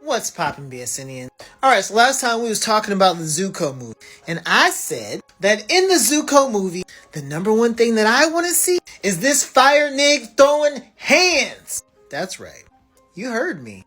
What's poppin', BSNians? Alright, so last time we was talking about the Zuko movie, and I said that in the Zuko movie, the number one thing that I want to see is this fire nig throwing hands. That's right. You heard me.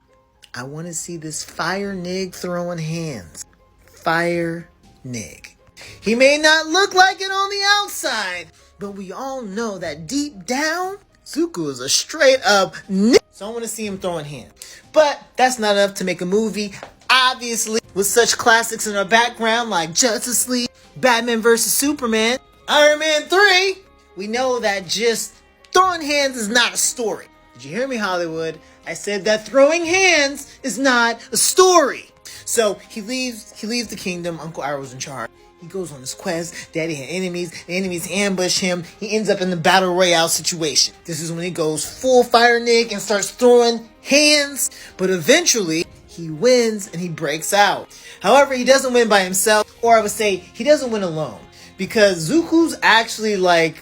I want to see this fire nig throwing hands. Fire nig. He may not look like it on the outside, but we all know that deep down, Zuko is a straight up nig. So I want to see him throwing hands. But that's not enough to make a movie. Obviously, with such classics in our background like Justice League, Batman vs. Superman, Iron Man 3, we know that just throwing hands is not a story. Did you hear me, Hollywood? I said that throwing hands is not a story. So he leaves the kingdom. Uncle Iroh's in charge. He goes on his quest. Daddy had enemies. The enemies ambush him. He ends up in the battle royale situation. This is when he goes full fire nig and starts throwing hands. But eventually, he wins and he breaks out. However, he doesn't win by himself. Or I would say, he doesn't win alone. Because Zuko's actually like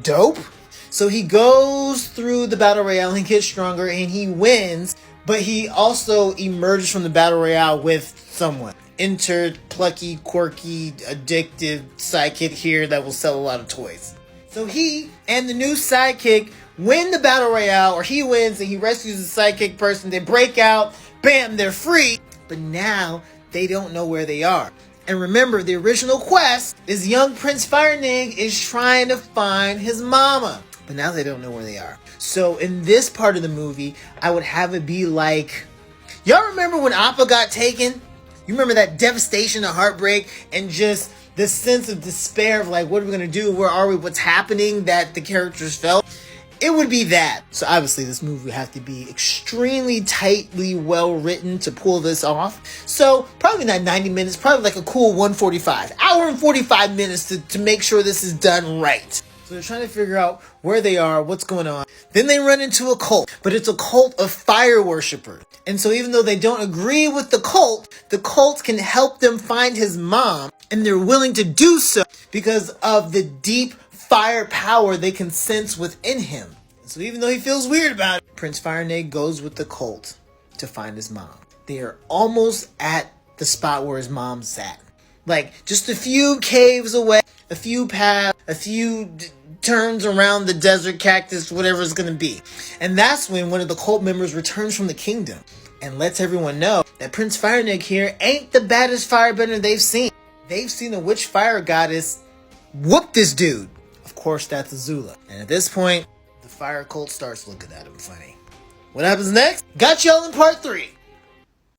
dope. So he goes through the battle royale and he gets stronger and he wins. But he also emerges from the battle royale with someone. Enter plucky, quirky, addictive sidekick here that will sell a lot of toys. So he and the new sidekick win the battle royale, or he wins and he rescues the sidekick person. They break out, bam, they're free. But now they don't know where they are. And remember, the original quest is young Prince Firenig is trying to find his mama. But now they don't know where they are. So in this part of the movie, I would have it be like, y'all remember when Appa got taken? You remember that devastation, the heartbreak, and just the sense of despair of like, what are we going to do? Where are we? What's happening that the characters felt? It would be that. So obviously this movie would have to be extremely tightly well written to pull this off. So probably not 90 minutes, probably like a cool 145. Hour and 45 minutes to make sure this is done right. So they're trying to figure out where they are, what's going on. Then they run into a cult, but it's a cult of fire worshippers. And so even though they don't agree with the cult can help them find his mom, and they're willing to do so because of the deep fire power they can sense within him. So even though he feels weird about it, Prince Firenig goes with the cult to find his mom. They are almost at the spot where his mom's at. Like, just a few caves away, a few paths, a few turns around the desert cactus, whatever it's going to be. And that's when one of the cult members returns from the kingdom and lets everyone know that Prince Firenig here ain't the baddest firebender they've seen. They've seen a witch fire goddess whoop this dude. Of course, that's Azula. And at this point, the fire cult starts looking at him funny. What happens next? Got y'all in part 3.